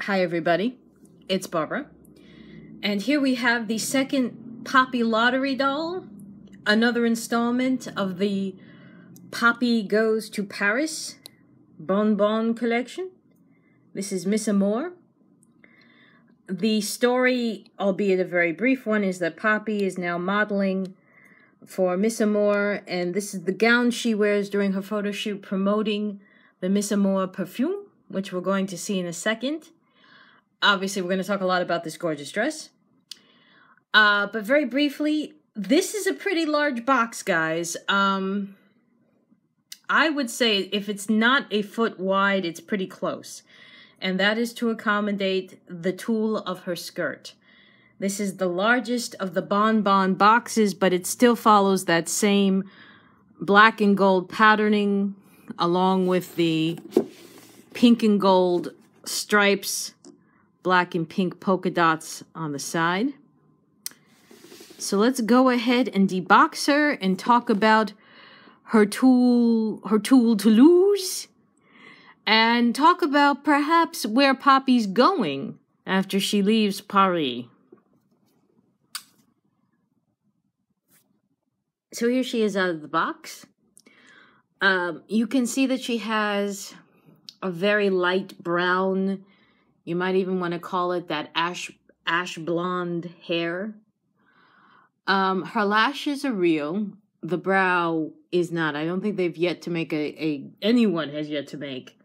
Hi everybody, it's Barbara, and here we have the second Poppy Lottery doll, another installment of the Poppy Goes to Paris Bonbon collection. This is Miss Amour. The story, albeit a very brief one, is that Poppy is now modeling for Miss Amour, and this is the gown she wears during her photo shoot promoting the Miss Amour perfume, which we're going to see in a second. Obviously, we're going to talk a lot about this gorgeous dress. But very briefly, this is a pretty large box, guys. I would say if it's not a foot wide, it's pretty close. And that is to accommodate the tulle of her skirt. This is the largest of the bonbon boxes, but it still follows that same black and gold patterning, along with the pink and gold stripes, black and pink polka dots on the side. So let's go ahead and debox her and talk about her tulle to lose, and talk about perhaps where Poppy's going after she leaves Paris. So here she is out of the box. You can see that she has a very light brown, you might even want to call it that ash blonde hair. Her lashes are real. The brow is not. I don't think they've yet to make anyone has yet to make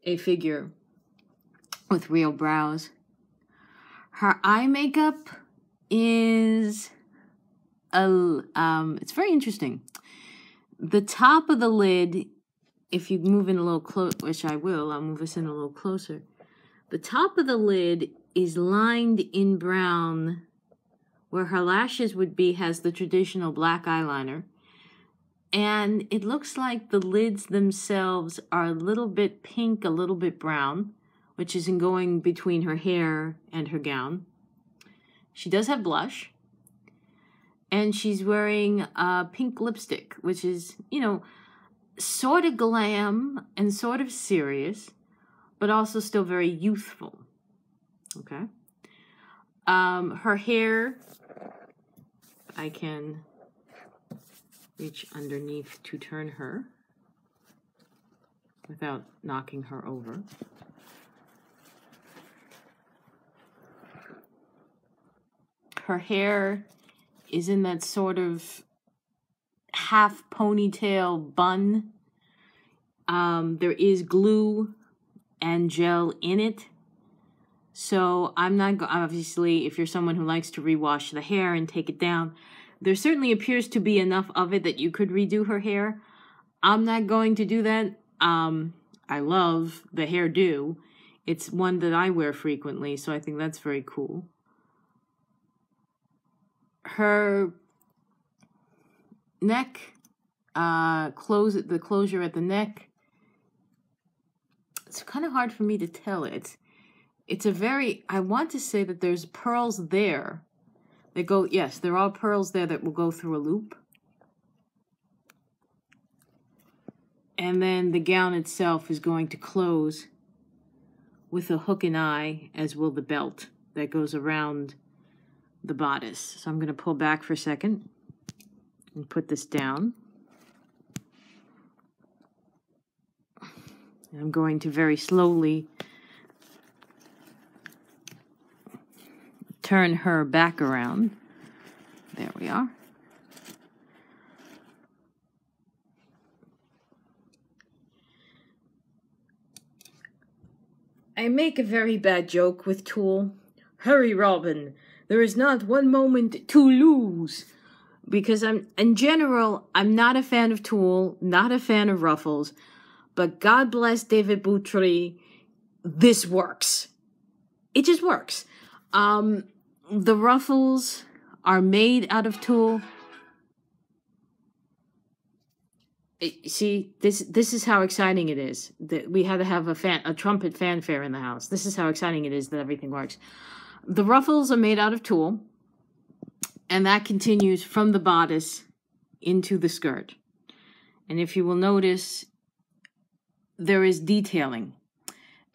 a figure with real brows. Her eye makeup is it's very interesting. The top of the lid, if you move in a little close, which I will, I'll move this in a little closer. The top of the lid is lined in brown. Where her lashes would be has the traditional black eyeliner. And it looks like the lids themselves are a little bit pink, a little bit brown, which is in going between her hair and her gown. She does have blush. And she's wearing pink lipstick, which is, you know, sort of glam and sort of serious, but also still very youthful. Okay. Her hair, I can reach underneath to turn her without knocking her over. Her hair is in that sort of half ponytail bun. There is glue and gel in it. So I'm not, obviously, if you're someone who likes to rewash the hair and take it down, there certainly appears to be enough of it that you could redo her hair. I'm not going to do that. I love the hairdo. It's one that I wear frequently, so I think that's very cool. Her neck, the closure at the neck, it's kind of hard for me to tell. It's a very, I want to say that there's pearls there that go, yes, there are pearls there that will go through a loop. And then the gown itself is going to close with a hook and eye, as will the belt that goes around the bodice. So I'm going to pull back for a second and put this down. And I'm going to very slowly turn her back around. There we are. I make a very bad joke with tulle. Hurry, Robin. There is not one moment to lose. Because in general, I'm not a fan of tulle, not a fan of Ruffles. But God bless David Boutry, this works. It just works. The Ruffles are made out of tulle. See, this is how exciting it is. That we had to have a trumpet fanfare in the house. This is how exciting it is that everything works. The Ruffles are made out of tulle, and that continues from the bodice into the skirt. And if you will notice, there is detailing.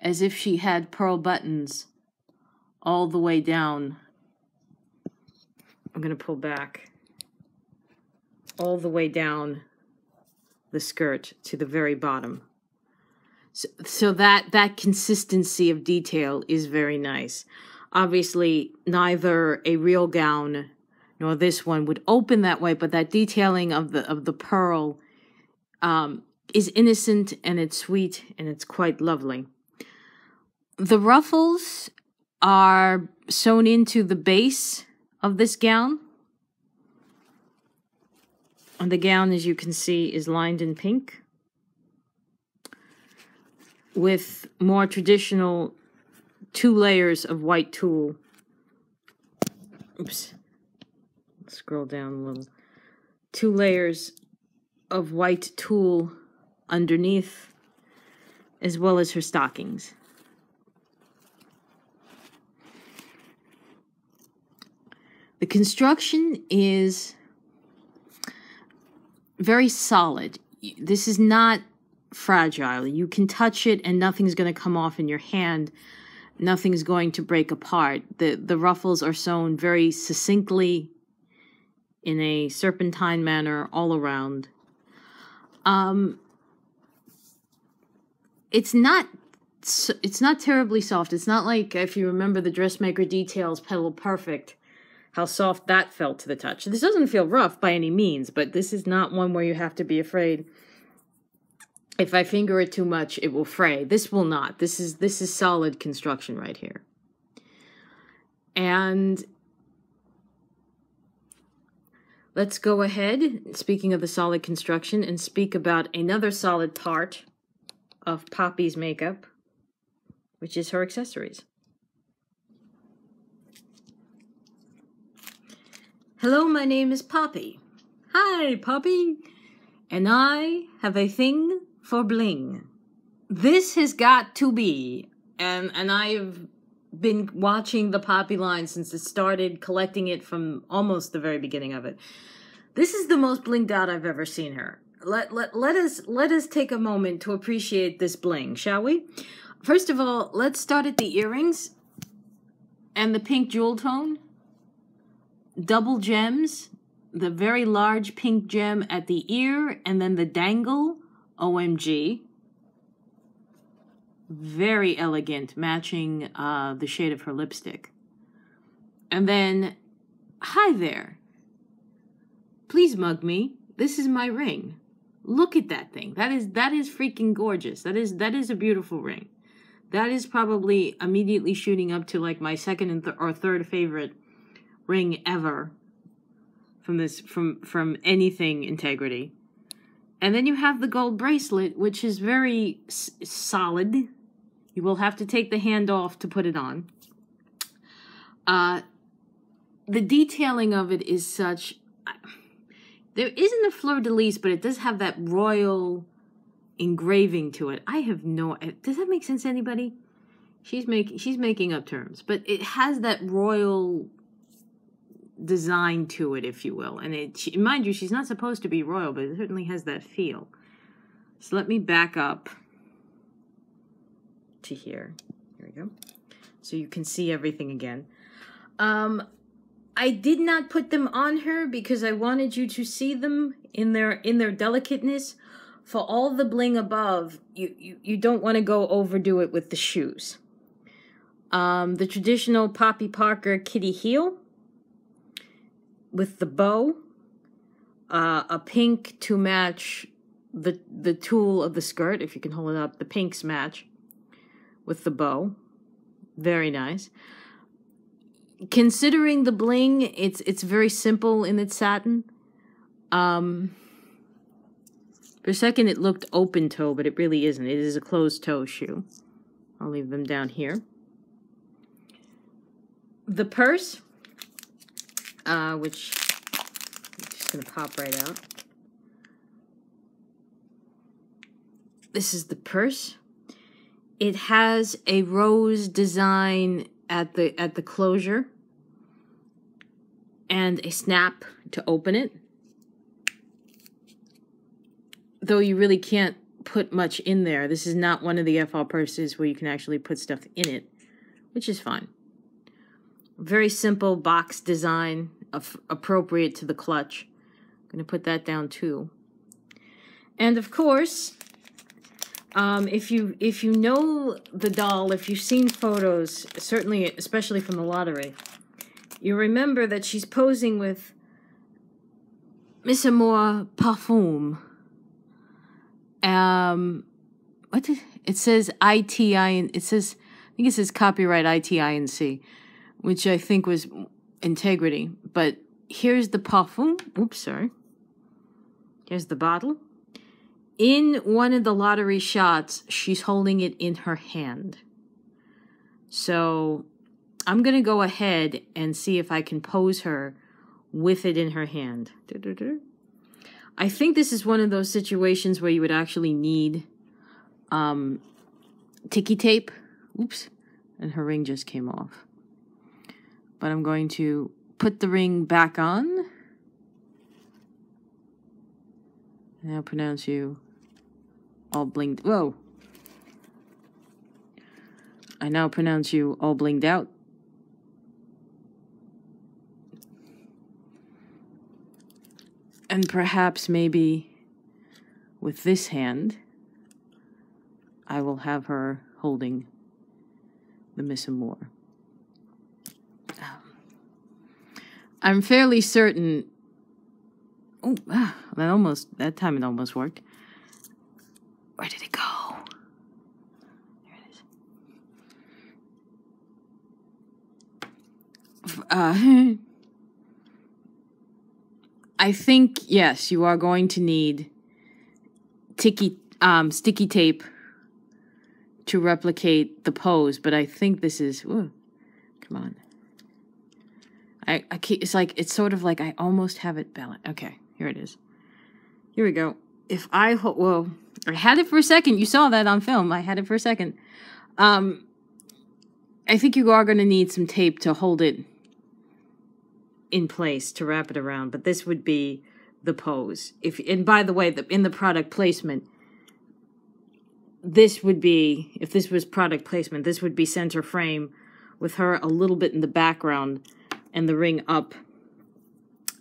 as if she had pearl buttons all the way down. I'm going to pull back all the way down the skirt to the very bottom. So that consistency of detail is very nice. Obviously, neither a real gown nor this one would open that way, but that detailing of the pearl is innocent, and it's sweet, and it's quite lovely. The ruffles are sewn into the base of this gown. And the gown, as you can see, is lined in pink with more traditional 2 layers of white tulle. Oops. Scroll down a little. 2 layers of white tulle underneath, as well as her stockings. The construction is very solid. This is not fragile. You can touch it and nothing's going to come off in your hand. Nothing's going to break apart. The ruffles are sewn very succinctly in a serpentine manner all around. It's not terribly soft. It's not like, if you remember the Dressmaker Details Petal Perfect, how soft that felt to the touch. This doesn't feel rough by any means, but this is not one where you have to be afraid. If I finger it too much, it will fray. This will not. This is solid construction right here. And let's go ahead, speaking of the solid construction, and speak about another solid part of Poppy's makeup, which is her accessories. Hello, my name is Poppy. Hi, Poppy. And I have a thing for bling. This has got to be, and I've been watching the Poppy line since it started, collecting it from almost the very beginning of it. This is the most blinged out I've ever seen her. Let us take a moment to appreciate this bling, shall we? First of all, let's start at the earrings and the pink jewel tone. Double gems, the very large pink gem at the ear, and then the dangle, OMG. Very elegant, matching the shade of her lipstick. And then, hi there. Please mug me. This is my ring. Look at that thing. That is freaking gorgeous. That is a beautiful ring. That is probably immediately shooting up to like my second and or third favorite ring ever from anything Integrity. And then you have the gold bracelet, which is very solid. You will have to take the hand off to put it on. The detailing of it is such... There isn't a fleur-de-lis, but it does have that royal engraving to it. I have no... Does that make sense to anybody? She's making up terms. But it has that royal design to it, if you will. And mind you, she's not supposed to be royal, but it certainly has that feel. So let me back up to here. Here we go. So you can see everything again. I did not put them on her because I wanted you to see them in their delicateness. For all the bling above, you don't want to go overdo it with the shoes. The traditional Poppy Parker kitty heel with the bow, a pink to match the tulle of the skirt, if you can hold it up. The pinks match with the bow. Very nice. Considering the bling, it's very simple in its satin. For a second it looked open toe, but it really isn't. It is a closed toe shoe. I'll leave them down here. The purse, which I'm just going to pop right out. This is the purse. It has a rose design at the closure and a snap to open it. Though you really can't put much in there. This is not one of the FR purses where you can actually put stuff in it, which is fine. Very simple box design, appropriate to the clutch. I'm going to put that down too. And of course, if you know the doll, if you've seen photos, certainly, especially from the lottery, you remember that she's posing with Miss Amour Parfum. What did it says? ITI, it says, I think it says copyright ITINC, which I think was integrity. But here's the parfum. Oops, sorry. Here's the bottle. In one of the lottery shots, she's holding it in her hand. So I'm going to go ahead and see if I can pose her with it in her hand. I think this is one of those situations where you would actually need ticky tape. Oops. And her ring just came off. But I'm going to put the ring back on. And I'll pronounce you all blinged. Whoa. I now pronounce you all blinged out. And perhaps maybe with this hand, I will have her holding the Miss Amour. I'm fairly certain. Oh, that time it almost worked. Where did it go? There it is. I think, yes, you are going to need sticky tape to replicate the pose, but I think this is, ooh, come on. It's sort of like I almost have it balanced. Okay, here it is. Here we go. If I, whoa, I had it for a second. You saw that on film. I had it for a second. I think you are going to need some tape to hold it in place, to wrap it around, but this would be the pose. And by the way, in the product placement, this would be, if this was product placement, this would be center frame with her a little bit in the background and the ring up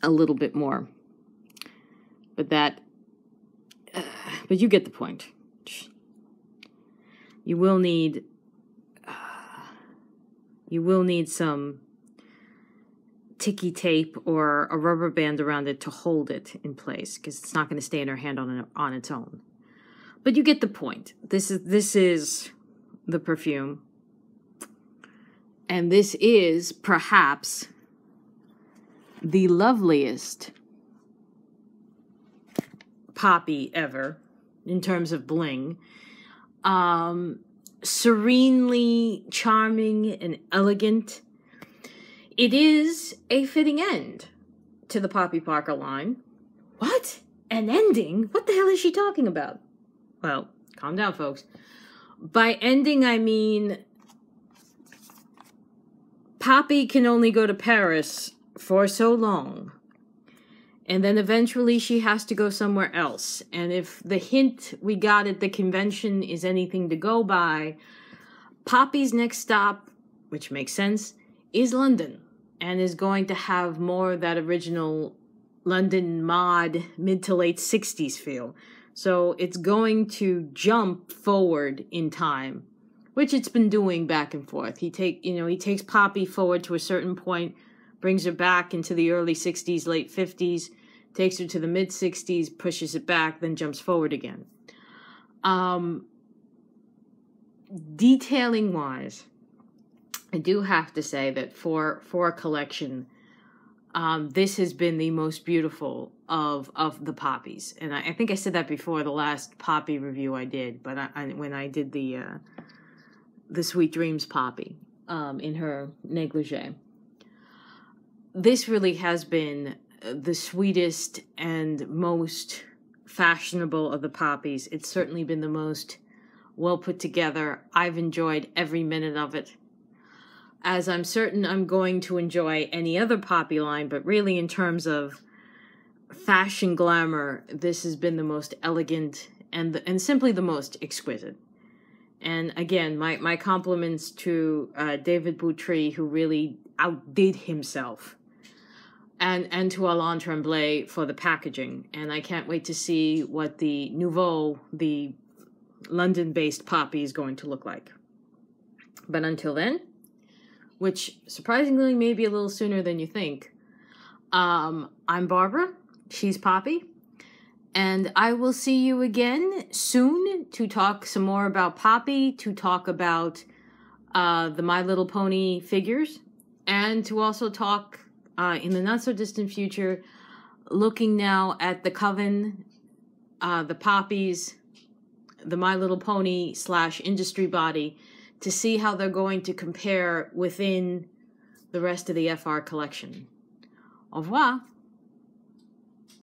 a little bit more. But but you get the point. You will need some ticky tape or a rubber band around it to hold it in place, because it's not going to stay in her hand on its own. But you get the point. This is the perfume. And this is perhaps the loveliest poppy ever in terms of bling. Serenely charming and elegant. It is a fitting end to the Poppy Parker line. What? An ending? What the hell is she talking about? Well, calm down, folks. By ending, I mean Poppy can only go to Paris for so long. And then eventually she has to go somewhere else. And if the hint we got at the convention is anything to go by, Poppy's next stop, which makes sense, is London, and is going to have more of that original London mod mid to late 60s feel. So it's going to jump forward in time, which it's been doing back and forth. He takes Poppy forward to a certain point, brings her back into the early 60s, late 50s, takes her to the mid 60s, pushes it back, then jumps forward again. Detailing wise, I do have to say that for a collection, this has been the most beautiful of the poppies. And I think I said that before the last poppy review I did, but when I did the Sweet Dreams poppy in her negligee. This really has been the sweetest and most fashionable of the poppies. It's certainly been the most well put together. I've enjoyed every minute of it, as I'm certain I'm going to enjoy any other poppy line, but really in terms of fashion glamour, this has been the most elegant and simply the most exquisite. And again, my compliments to David Boutry, who really outdid himself, and to Alain Tremblay for the packaging. And I can't wait to see what the Nouveau, the London-based Poppy, is going to look like. But until then, which surprisingly may be a little sooner than you think, I'm Barbara, she's Poppy, and I will see you again soon to talk some more about Poppy, to talk about the My Little Pony figures, and to also talk in the not-so-distant future, looking now at the Coven, the Poppies, the My Little Pony / industry body, to see how they're going to compare within the rest of the FR collection. Au revoir.